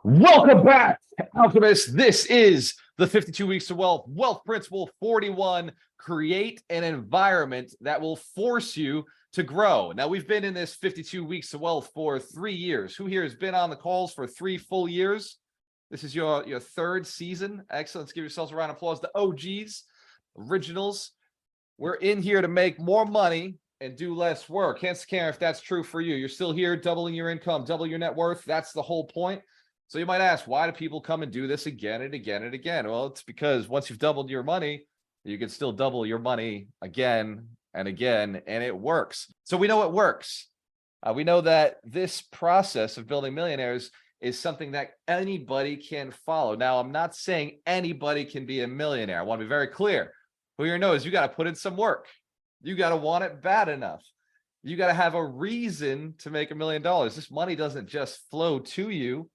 Welcome back, Alchemists. This is the 52 Weeks to Wealth, Wealth Principle 41. Create an environment that will force you to grow. Now, we've been in this 52 Weeks to Wealth for 3 years. Who here has been on the calls for 3 full years? This is your third season. Excellent. Let's give yourselves a round of applause. The OGs, originals. We're in here to make more money and do less work. Hence, care if that's true for you. You're still here doubling your income, double your net worth. That's the whole point. So you might ask, why do people come and do this again and again and again? Well, it's because once you've doubled your money, you can still double your money again and again, and it works. So we know it works. We know that this process of building millionaires is something that anybody can follow. Now, I'm not saying anybody can be a millionaire. I want to be very clear. Who here knows you got to put in some work. You got to want it bad enough. You got to have a reason to make $1 million. This money doesn't just flow to you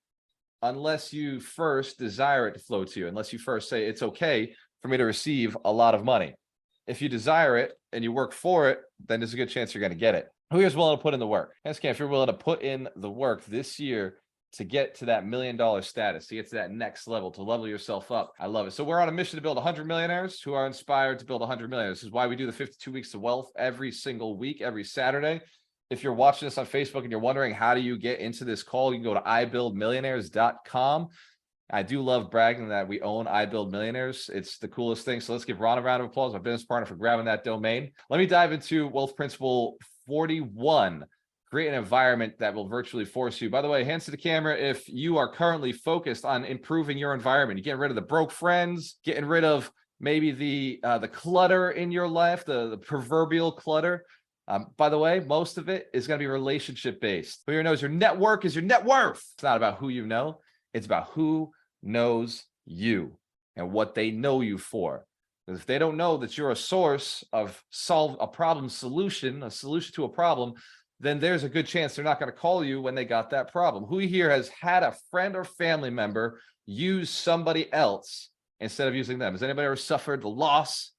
unless you first desire it to flow to you, unless you first say, it's okay for me to receive a lot of money. If you desire it and you work for it, then there's a good chance you're going to get it. Who here's willing to put in the work? Ask if you're willing to put in the work this year to get to that $1 million status, to get to that next level, to level yourself up. I love it. So we're on a mission to build 100 millionaires who are inspired to build 100 millionaires. This is why we do the 52 Weeks to Wealth every single week, every Saturday. If you're watching this on Facebook and you're wondering, how do you get into this call? You can go to ibuildmillionaires.com. I do love bragging that we own iBuild Millionaires. It's the coolest thing. So let's give Ron a round of applause, my business partner, for grabbing that domain. Let me dive into Wealth Principle 41. Create an environment that will virtually force you. By the way, hands to the camera if you are currently focused on improving your environment. You're getting rid of the broke friends, getting rid of maybe the clutter in your life, the proverbial clutter. By the way, most of it is going to be relationship based. Who here knows your network is your net worth? It's not about who you know. It's about who knows you and what they know you for. Because if they don't know that you're a source of solve a problem solution, a solution to a problem, then there's a good chance they're not going to call you when they got that problem. Who here has had a friend or family member use somebody else instead of using them? Has anybody ever suffered the loss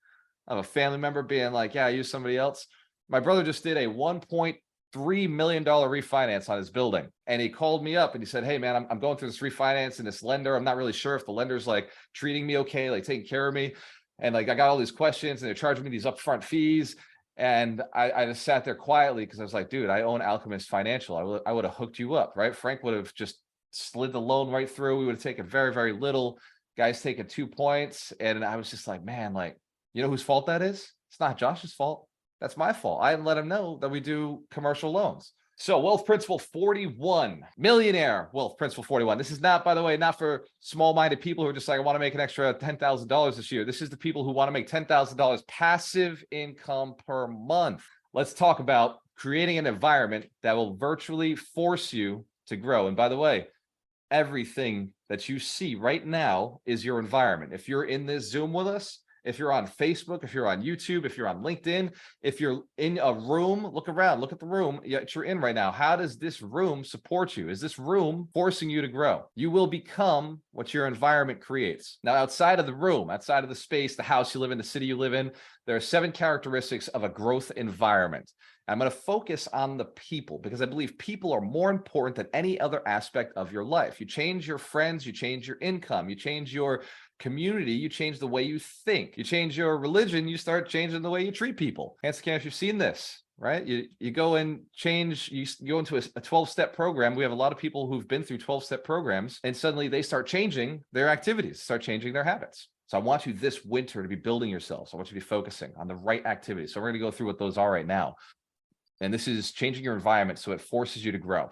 of a family member being like, yeah, I use somebody else? My brother just did a $1.3 million refinance on his building. And he called me up and he said, hey man, I'm going through this refinance and this lender. I'm not really sure if the lender's like treating me okay, like taking care of me. And like, I got all these questions and they're charging me these upfront fees. And I just sat there quietly because I was like, dude, I own Alchemist Financial. I would have hooked you up, right? Frank would have just slid the loan right through. We would have taken very, very little. Guys taking 2 points. And I was just like, man, like, you know whose fault that is? It's not Josh's fault. That's my fault. I didn't let him know that we do commercial loans. So Wealth Principle 41, millionaire Wealth Principle 41. This is not, by the way, not for small-minded people who are just like, I want to make an extra $10,000 this year. This is the people who want to make $10,000 passive income per month. Let's talk about creating an environment that will virtually force you to grow. And by the way, everything that you see right now is your environment. If you're in this Zoom with us, if you're on Facebook, if you're on YouTube, if you're on LinkedIn, if you're in a room, look around, look at the room that you're in right now. How does this room support you? Is this room forcing you to grow? You will become what your environment creates. Now, outside of the room, outside of the space, the house you live in, the city you live in, there are 7 characteristics of a growth environment. I'm going to focus on the people because I believe people are more important than any other aspect of your life. You change your friends, you change your income, you change your community, you change the way you think, you change your religion, you start changing the way you treat people. Hands if you've seen this, right? You go and change, you go into a 12-step program. We have a lot of people who've been through 12-step programs and suddenly they start changing their activities, start changing their habits. So I want you this winter to be building yourselves. I want you to be focusing on the right activities. So we're going to go through what those are right now. And this is changing your environment so it forces you to grow.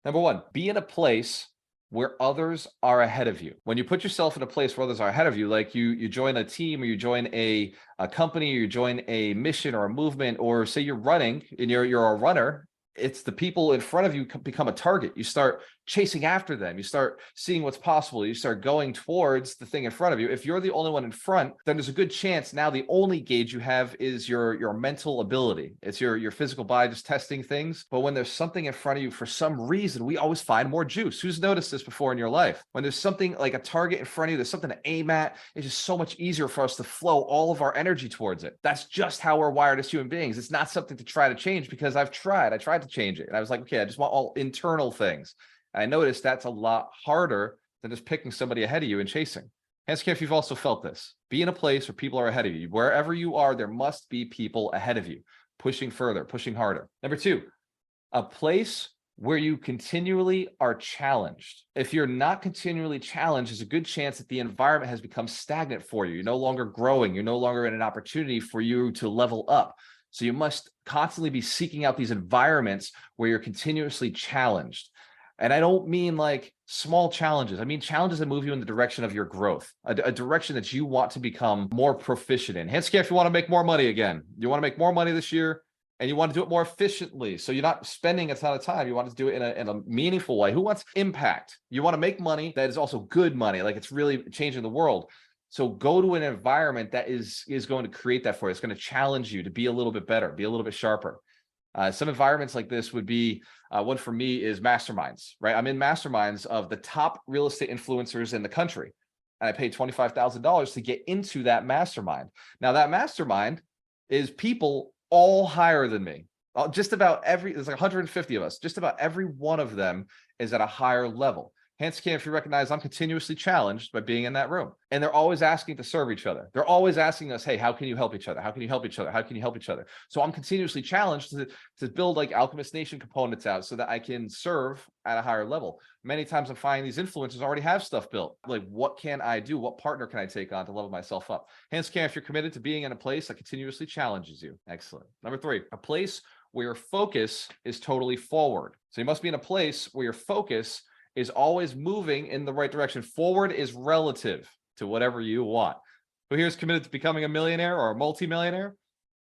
Number 1, be in a place where others are ahead of you. When you put yourself in a place where others are ahead of you, like you join a team or you join a company or you join a mission or a movement, or say you're running and you're a runner, it's the people in front of you become a target. You start chasing after them. You start seeing what's possible. You start going towards the thing in front of you. If you're the only one in front, then there's a good chance now the only gauge you have is your mental ability. It's your physical body just testing things. But when there's something in front of you, for some reason, we always find more juice. Who's noticed this before in your life? When there's something like a target in front of you, there's something to aim at, it's just so much easier for us to flow all of our energy towards it. That's just how we're wired as human beings. It's not something to try to change, because I tried to change it. And I was like, okay, I just want all internal things. And I noticed that's a lot harder than just picking somebody ahead of you and chasing. Hands care if you've also felt this. Be in a place where people are ahead of you. Wherever you are, there must be people ahead of you, pushing further, pushing harder. Number two, a place where you continually are challenged. If you're not continually challenged, there's a good chance that the environment has become stagnant for you. You're no longer growing. You're no longer in an opportunity for you to level up. So you must constantly be seeking out these environments where you're continuously challenged. And I don't mean like small challenges. I mean challenges that move you in the direction of your growth, a direction that you want to become more proficient in. Hence, if you want to make more money again, you want to make more money this year, and you want to do it more efficiently. So you're not spending a ton of time. You want to do it in a meaningful way. Who wants impact? You want to make money that is also good money, like it's really changing the world. So go to an environment that is going to create that for you. It's going to challenge you to be a little bit better, be a little bit sharper. Some environments like this would be, one for me is masterminds, right? I'm in masterminds of the top real estate influencers in the country. And I paid $25,000 to get into that mastermind. Now that mastermind is people all higher than me. Just about there's like 150 of us. Just about every one of them is at a higher level. Hence, if you recognize I'm continuously challenged by being in that room. And they're always asking to serve each other. They're always asking us, hey, how can you help each other? How can you help each other? How can you help each other? So I'm continuously challenged to build like Alchemist Nation components out so that I can serve at a higher level. Many times I'm finding these influencers already have stuff built. Like, what can I do? What partner can I take on to level myself up? Hence, if you're committed to being in a place that continuously challenges you. Excellent. Number three, a place where your focus is totally forward. So you must be in a place where your focus is always moving in the right direction. Forward is relative to whatever you want. Who here is committed to becoming a millionaire or a multimillionaire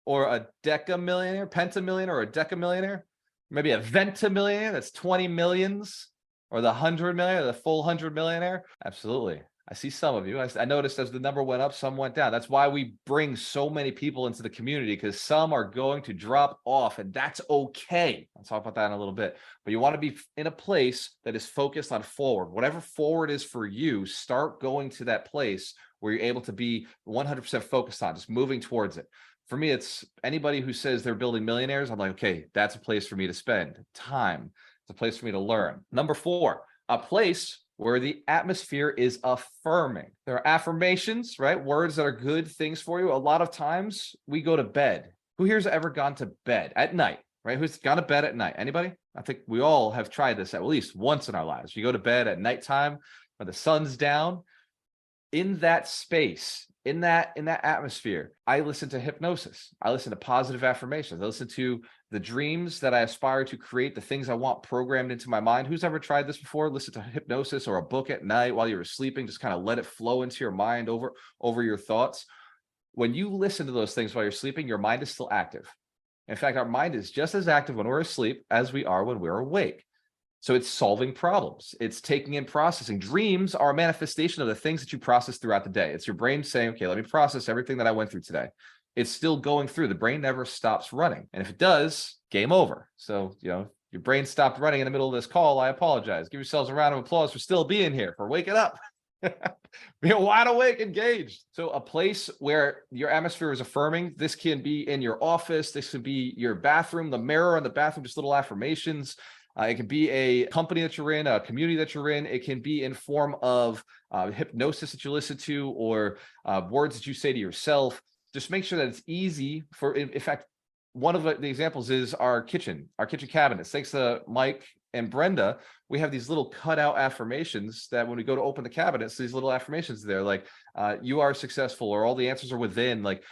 or a decamillionaire, pentamillionaire, or a decamillionaire? Maybe a ventamillionaire, that's 20 millions, or the 100 million, or the full 100 millionaire? Absolutely. I see some of you. I noticed as the number went up, some went down. That's why we bring so many people into the community, because some are going to drop off, and that's okay. I'll talk about that in a little bit. But you want to be in a place that is focused on forward. Whatever forward is for you, start going to that place where you're able to be 100% focused on, just moving towards it. For me, it's anybody who says they're building millionaires. I'm like, okay, that's a place for me to spend time. It's a place for me to learn. Number four, a place where the atmosphere is affirming. There are affirmations, right? Words that are good things for you. A lot of times we go to bed. Who here's ever gone to bed at night, right? Who's gone to bed at night? Anybody? I think we all have tried this at least once in our lives. You go to bed at nighttime when the sun's down. In that space, in that atmosphere, I listen to hypnosis. I listen to positive affirmations. I listen to the dreams that I aspire to create, the things I want programmed into my mind. Who's ever tried this before? Listen to hypnosis or a book at night while you were sleeping, just kind of let it flow into your mind over your thoughts. When you listen to those things while you're sleeping, your mind is still active. In fact, our mind is just as active when we're asleep as we are when we're awake. So it's solving problems. It's taking in processing. Dreams are a manifestation of the things that you process throughout the day. It's your brain saying, okay, let me process everything that I went through today. It's still going through. The brain never stops running. And if it does, game over. So, your brain stopped running in the middle of this call. I apologize. Give yourselves a round of applause for still being here, for waking up. Being wide awake, engaged. So a place where your atmosphere is affirming. This can be in your office. This can be your bathroom, the mirror in the bathroom, just little affirmations. It can be a company that you're in, a community that you're in. It can be in form of hypnosis that you listen to, or words that you say to yourself. Just make sure that it's easy for, in fact, one of the examples is our kitchen cabinets. Thanks to Mike and Brenda, we have these little cutout affirmations that when we go to open the cabinets, these little affirmations there, like you are successful, or all the answers are within, like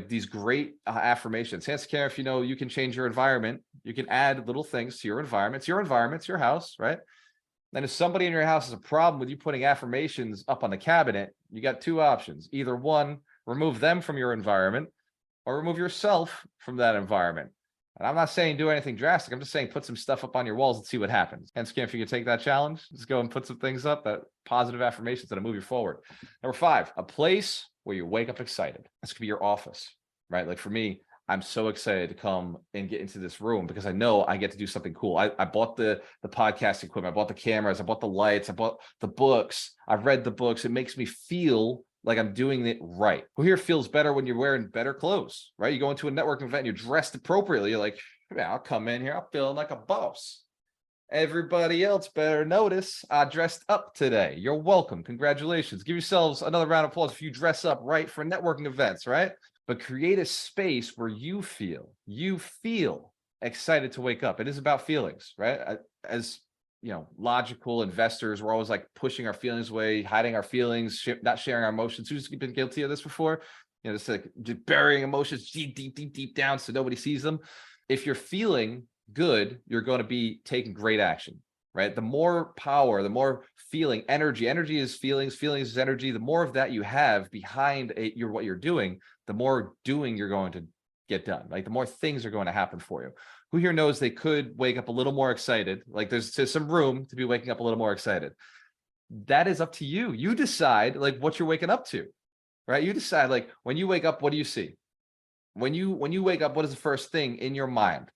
these great affirmations. Hands care, if you can change your environment, you can add little things to your environment. It's your house, right? And if somebody in your house has a problem with you putting affirmations up on the cabinet, you got two options. Either one, remove them from your environment, or remove yourself from that environment. And I'm not saying do anything drastic. I'm just saying put some stuff up on your walls and see what happens. And Scam, if you could take that challenge, just go and put some things up, that positive affirmations that'll move you forward. Number 5, a place where you wake up excited. This could be your office, right? Like for me, I'm so excited to come and get into this room because I know I get to do something cool. I bought the podcast equipment. I bought the cameras. I bought the lights. I bought the books. I've read the books. It makes me feel like I'm doing it right. Who here feels better when you're wearing better clothes, right? You go into a networking event and you're dressed appropriately. You're like, man, I'll come in here. I'm feeling like a boss. Everybody else better notice I dressed up today. You're welcome. Congratulations. Give yourselves another round of applause if you dress up right for networking events, right? But create a space where you feel excited to wake up. It is about feelings, right? As you know, logical investors, we're always like pushing our feelings away, hiding our feelings, not sharing our emotions. Who's been guilty of this before? You know, just burying emotions deep down so nobody sees them. If you're feeling good, you're going to be taking great action, right? The more power, the more feeling, energy is feelings is energy. The more of that you have behind what you're doing, the more doing you're going to get done. Like the more things are going to happen for you. Who here knows they could wake up a little more excited? Like there's some room to be waking up a little more excited. That is up to you. You decide like what you're waking up to, right? You decide like when you wake up, what do you see? When you wake up, what is the first thing in your mind?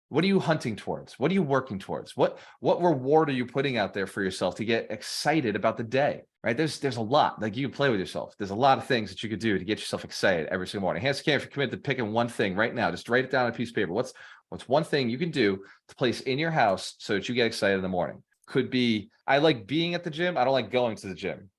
What are you hunting towards? What are you working towards? What reward are you putting out there for yourself to get excited about the day, right? There's a lot, like you can play with yourself. There's a lot of things that you could do to get yourself excited every single morning. Hands can if you commit to picking one thing right now, just write it down on a piece of paper. What's one thing you can do to place in your house so that you get excited in the morning? Could be, I like being at the gym. I don't like going to the gym,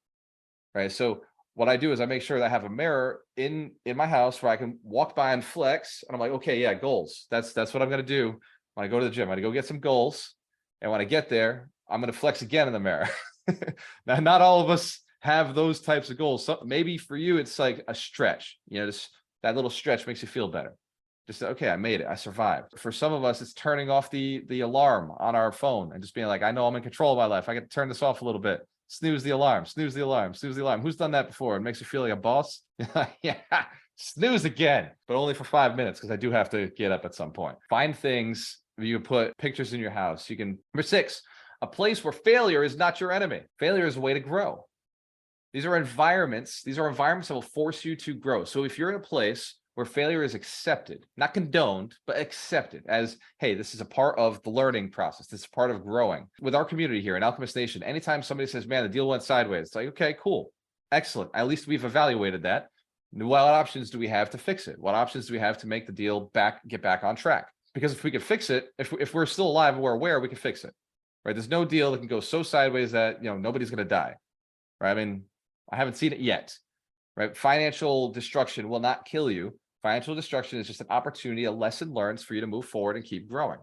right? So what I do is I make sure that I have a mirror in my house where I can walk by and flex. And I'm like, okay, yeah, goals. That's what I'm going to do when I go to the gym. I'm going to go get some goals. And when I get there, I'm going to flex again in the mirror. Now, not all of us have those types of goals. So maybe for you, it's like a stretch, you know, just that little stretch makes you feel better. Just, okay, I made it. I survived. For some of us, it's turning off the alarm on our phone and just being like, I know I'm in control of my life. I get to turn this off a little bit. Snooze the alarm, snooze the alarm, snooze the alarm. Who's done that before? It makes you feel like a boss. Yeah, snooze again, but only for 5 minutes because I do have to get up at some point. Find things you put pictures in your house. You can. Number 6, a place where failure is not your enemy. Failure is a way to grow. These are environments. These are environments that will force you to grow. So if you're in a place where failure is accepted, not condoned, but accepted as, hey, this is a part of the learning process. This is part of growing. With our community here in Alchemist Nation, anytime somebody says, man, the deal went sideways, it's like, okay, cool. Excellent. At least we've evaluated that. What options do we have to fix it? What options do we have to make the deal get back on track? Because if we could fix it, if we're still alive and we're aware, we can fix it, right? There's no deal that can go so sideways that, you know, nobody's going to die, right? I mean, I haven't seen it yet, right? Financial destruction will not kill you. Financial destruction is just an opportunity, a lesson learned for you to move forward and keep growing.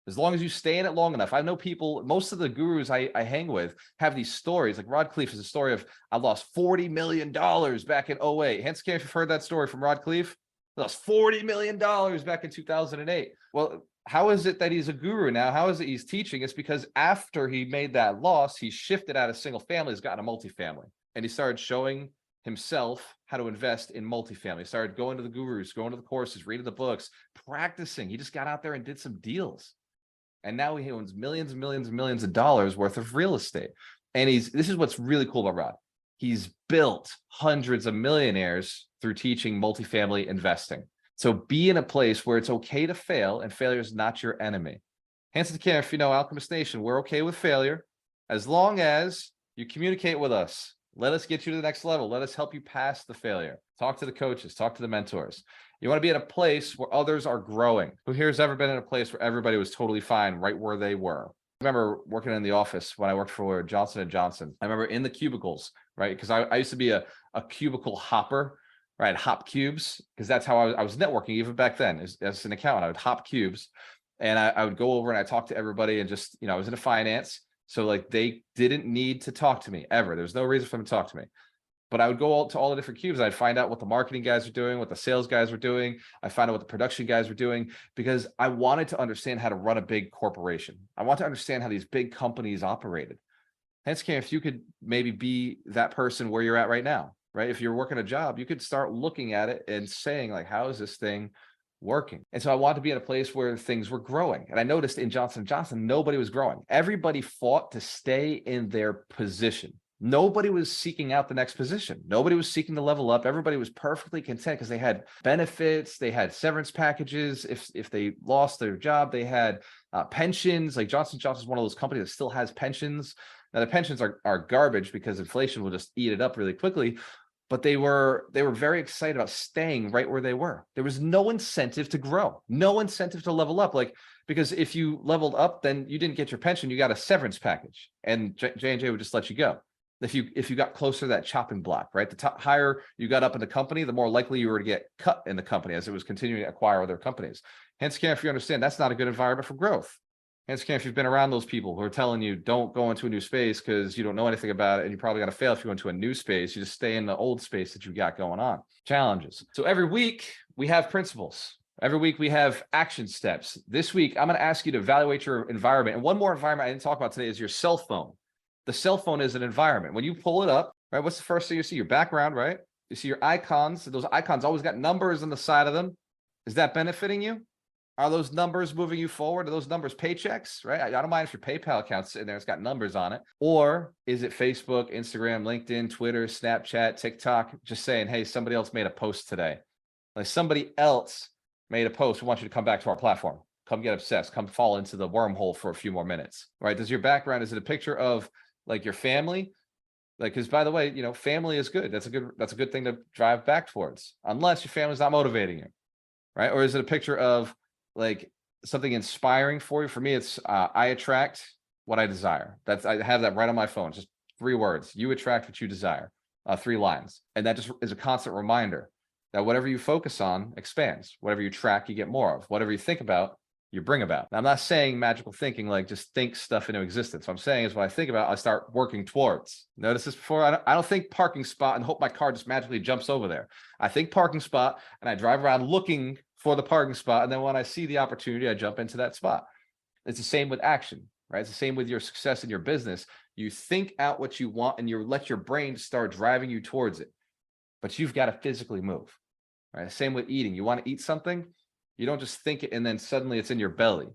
As long as you stay in it long enough. I know people, most of the gurus I hang with have these stories. Like Rod Khleif is a story of, I lost $40 million back in 08. Hands can if you've heard that story from Rod Khleif. I lost $40 million back in 2008. Well, how is it that he's a guru now? How is it he's teaching? It's because after he made that loss, he shifted out of single family, he's gotten a multifamily. And he started showing himself how to invest in multifamily. He started going to the gurus, going to the courses, reading the books, practicing. He just got out there and did some deals. And now he owns millions and millions and millions of dollars worth of real estate. And this is what's really cool about Rod. He's built hundreds of millionaires through teaching multifamily investing. So be in a place where it's okay to fail and failure is not your enemy. Hands to the camera, if you know Alchemist Nation, we're okay with failure as long as you communicate with us. Let us get you to the next level. Let us help you pass the failure. Talk to the coaches, talk to the mentors. You want to be in a place where others are growing. Who here has ever been in a place where everybody was totally fine right where they were? I remember working in the office when I worked for Johnson & Johnson. I remember in the cubicles, right? Because I used to be a cubicle hopper, right? Hop cubes, because that's how I was networking even back then. As an accountant, I would hop cubes and I would go over and I talk to everybody and just, you know, I was in finance. So like they didn't need to talk to me ever. There's no reason for them to talk to me. But I would go to all the different cubes. I'd find out what the marketing guys were doing, what the sales guys were doing. I found out what the production guys were doing because I wanted to understand how to run a big corporation. I want to understand how these big companies operated. Hence, Cam, if you could maybe be that person where you're at right now, right? If you're working a job, you could start looking at it and saying like, how is this thing working. And so I wanted to be in a place where things were growing. And I noticed in Johnson & Johnson, nobody was growing. Everybody fought to stay in their position. Nobody was seeking out the next position. Nobody was seeking to level up. Everybody was perfectly content because they had benefits. They had severance packages. If they lost their job, they had pensions. Like Johnson & Johnson is one of those companies that still has pensions. Now the pensions are garbage because inflation will just eat it up really quickly. But they were very excited about staying right where they were. There was no incentive to grow, no incentive to level up. Like, because if you leveled up, then you didn't get your pension, you got a severance package, and J&J would just let you go. If you got closer to that chopping block, right? The higher you got up in the company, the more likely you were to get cut in the company as it was continuing to acquire other companies. Hence, if you understand, that's not a good environment for growth. Hence, if you've been around those people who are telling you don't go into a new space because you don't know anything about it, and you probably got to fail if you go into a new space, you just stay in the old space that you got going on. Challenges. So every week we have principles. Every week we have action steps. This week, I'm going to ask you to evaluate your environment. And one more environment I didn't talk about today is your cell phone. The cell phone is an environment. When you pull it up, right, what's the first thing you see? Your background, right? You see your icons. Those icons always got numbers on the side of them. Is that benefiting you? Are those numbers moving you forward? Are those numbers paychecks, right? I don't mind if your PayPal account's in there, it's got numbers on it. Or is it Facebook, Instagram, LinkedIn, Twitter, Snapchat, TikTok, just saying, hey, somebody else made a post today. Like somebody else made a post. We want you to come back to our platform. Come get obsessed. Come fall into the wormhole for a few more minutes, right? Does your background, is it a picture of like your family? Like, because by the way, family is good. That's a good thing to drive back towards, unless your family's not motivating you, right? Or is it a picture of like something inspiring for you? For me, it's I attract what I desire. I have that right on my phone. Just 3 words. You attract what you desire. 3 lines. And that just is a constant reminder that whatever you focus on expands. Whatever you track, you get more of. Whatever you think about, you bring about. Now, I'm not saying magical thinking, like just think stuff into existence. What I'm saying is what I think about, I start working towards. Notice this before. I don't think parking spot and hope my car just magically jumps over there. I think parking spot and I drive around looking for the parking spot. And then when I see the opportunity, I jump into that spot. It's the same with action, right? It's the same with your success in your business. You think out what you want and you let your brain start driving you towards it, but you've got to physically move, right? Same with eating. You want to eat something, you don't just think it and then suddenly it's in your belly,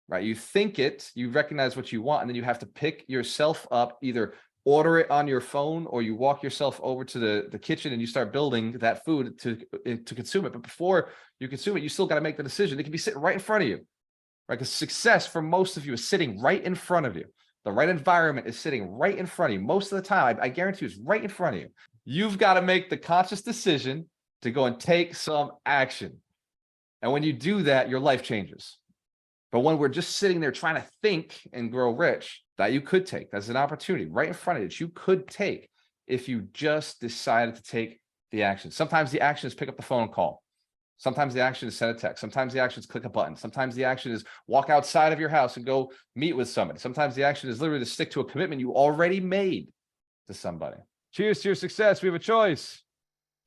right? You think it, you recognize what you want, and then you have to pick yourself up, either order it on your phone or you walk yourself over to the kitchen and you start building that food to consume it. But before you consume it, you still got to make the decision. It can be sitting right in front of you, right? Because success for most of you is sitting right in front of you. The right environment is sitting right in front of you. Most of the time, I guarantee you, it's right in front of you. You've got to make the conscious decision to go and take some action. And when you do that, your life changes. But when we're just sitting there trying to think and grow rich, that you could take, that's an opportunity right in front of you that you could take if you just decided to take the action. Sometimes the action is pick up the phone call. Sometimes the action is send a text. Sometimes the action is click a button. Sometimes the action is walk outside of your house and go meet with somebody. Sometimes the action is literally to stick to a commitment you already made to somebody. Cheers to your success. We have a choice.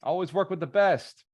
Always work with the best.